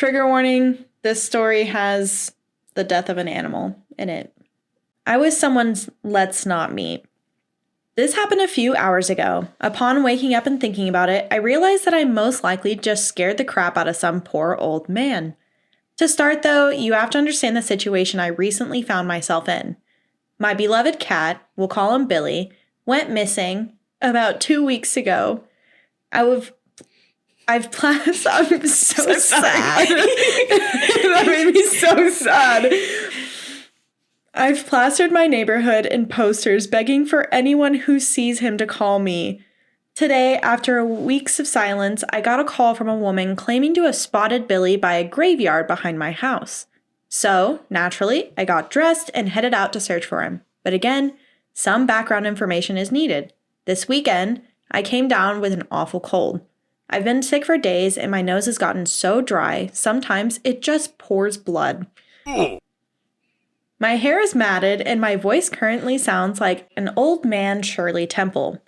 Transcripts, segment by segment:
Trigger warning, this story has the death of an animal in it. I was someone's let's not meet. This happened a few hours ago. Upon waking up and thinking about it, I realized that I most likely just scared the crap out of some poor old man. To start, though, you have to understand the situation I recently found myself in. My beloved cat, we'll call him Billy, went missing about 2 weeks ago. I'm so sad. That made me so sad. I've plastered my neighborhood in posters begging for anyone who sees him to call me. Today, after weeks of silence, I got a call from a woman claiming to have spotted Billy by a graveyard behind my house. So, naturally, I got dressed and headed out to search for him. But again, some background information is needed. This weekend, I came down with an awful cold. I've been sick for days and my nose has gotten so dry, sometimes it just pours blood. My hair is matted and my voice currently sounds like an old man Shirley Temple.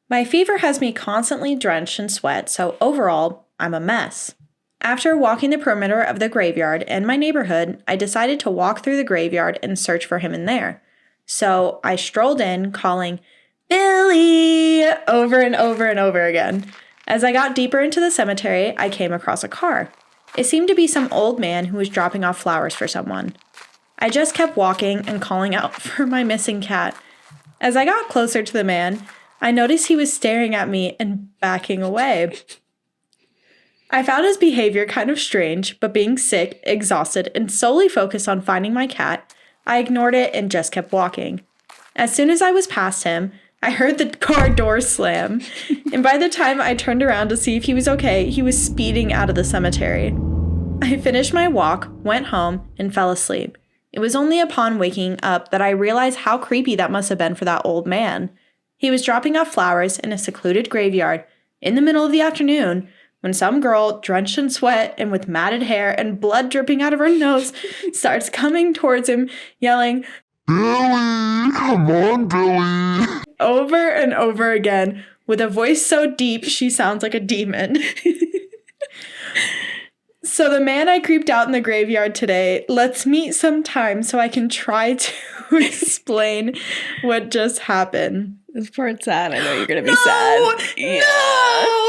My fever has me constantly drenched in sweat, so overall, I'm a mess. After walking the perimeter of the graveyard and my neighborhood, I decided to walk through the graveyard and search for him in there. So I strolled in, calling, "Billy!" over and over and over again. As I got deeper into the cemetery, I came across a car. It seemed to be some old man who was dropping off flowers for someone. I just kept walking and calling out for my missing cat. As I got closer to the man, I noticed he was staring at me and backing away. I found his behavior kind of strange, but being sick, exhausted, and solely focused on finding my cat, I ignored it and just kept walking. As soon as I was past him, I heard the car door slam, and by the time I turned around to see if he was okay, he was speeding out of the cemetery. I finished my walk, went home, and fell asleep. It was only upon waking up that I realized how creepy that must have been for that old man. He was dropping off flowers in a secluded graveyard in the middle of the afternoon when some girl, drenched in sweat and with matted hair and blood dripping out of her nose, starts coming towards him, yelling, "Billy! Come on, Billy!" over and over again, with a voice so deep she sounds like a demon. So the man I creeped out in the graveyard today, let's meet sometime so I can try to explain what just happened. This part's sad. I know you're going to be sad. Yeah. No!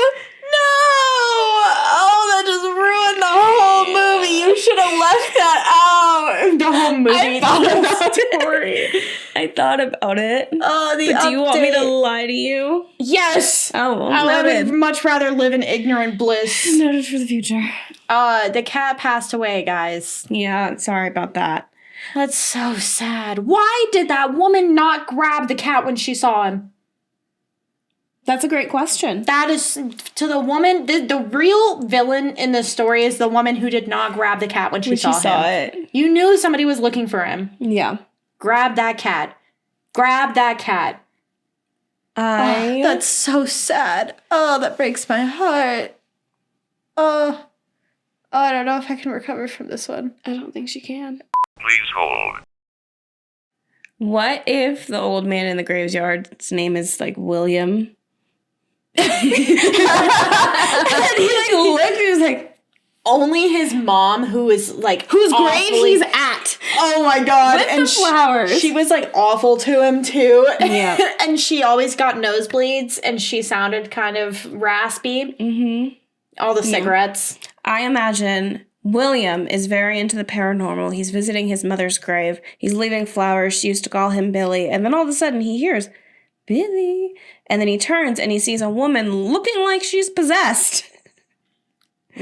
Oh, that just ruined the whole movie. You should have left that out. The whole movie. The story. I thought about it. Oh, but do you want me to lie to you? Yes. Oh, I would much rather live in ignorant bliss. Noted for the future. The cat passed away, guys. Yeah, sorry about that. That's so sad. Why did that woman not grab the cat when she saw him? That's a great question. That is, to the woman, the real villain in this story is the woman who did not grab the cat when she saw him. It. You knew somebody was looking for him. Yeah. Grab that cat. Grab that cat. Oh, that's so sad. Oh, that breaks my heart. Oh, I don't know if I can recover from this one. I don't think she can. Please hold. What if the old man in the graveyard's name is like William? And he like looked, he was like, only his mom, who is like whose grave awfully, he's at. Oh my god! With and the flowers. She was like awful to him too. Yeah. And she always got nosebleeds, and she sounded kind of raspy. Mm-hmm. All the cigarettes. I imagine William is very into the paranormal. He's visiting his mother's grave. He's leaving flowers. She used to call him Billy. And then all of a sudden he hears, "Billy." And then he turns and he sees a woman looking like she's possessed.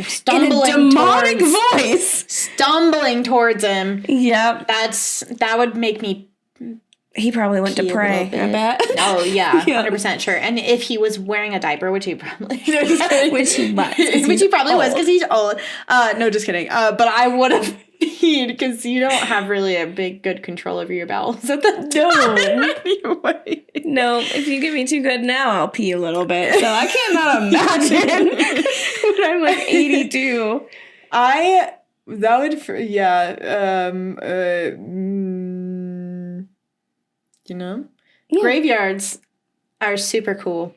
Stumbling in a demonic voice. Stumbling towards him. Yep. That would make me... He probably went to pray, I bet. Oh, yeah, 100% sure. And if he was wearing a diaper, which he probably... which he was. Which he probably was, because he's old. No, just kidding. But I would have peed, because you don't have really a good control over your bowels at the time. Anyway. No, if you get me too good now, I'll pee a little bit. So I cannot imagine when I'm like 82. You know? Yeah. Graveyards are super cool.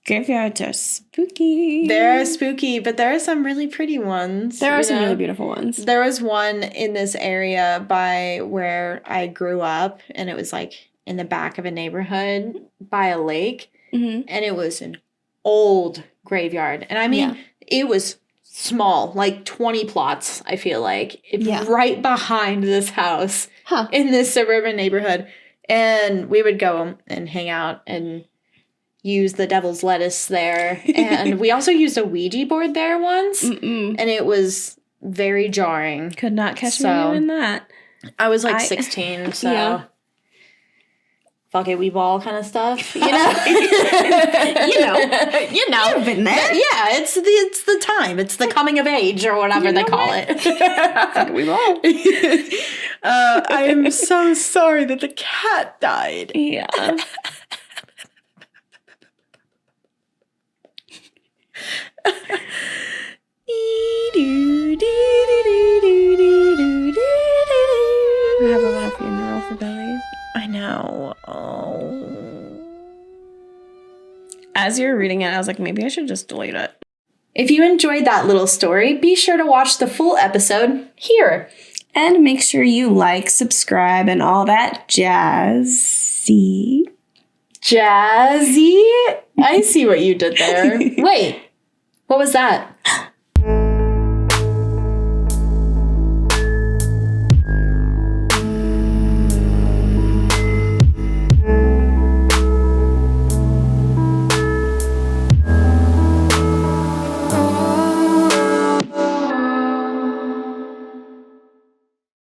Graveyards are spooky. They're spooky, but there are some really pretty ones. There are some really beautiful ones. There was one in this area by where I grew up, and it was like in the back of a neighborhood by a lake, and it was an old graveyard. And I mean, it was small, like 20 plots, I feel like, right behind this house in this suburban neighborhood. And we would go and hang out and use the devil's lettuce there. And we also used a Ouija board there once. And it was very jarring. Could not catch me doing that. I was like 16, so fuck it, we ball kind of stuff, you know? you know. You've been there. Yeah, it's the time. It's the coming of age or whatever they call it. Fuck it, we ball. I am so sorry that the cat died. Yeah. I have a little funeral for Billy. I know. Oh. As you were reading it, I was like, maybe I should just delete it. If you enjoyed that little story, be sure to watch the full episode here. And make sure you like, subscribe, and all that jazzy. Jazzy? I see what you did there. Wait, what was that?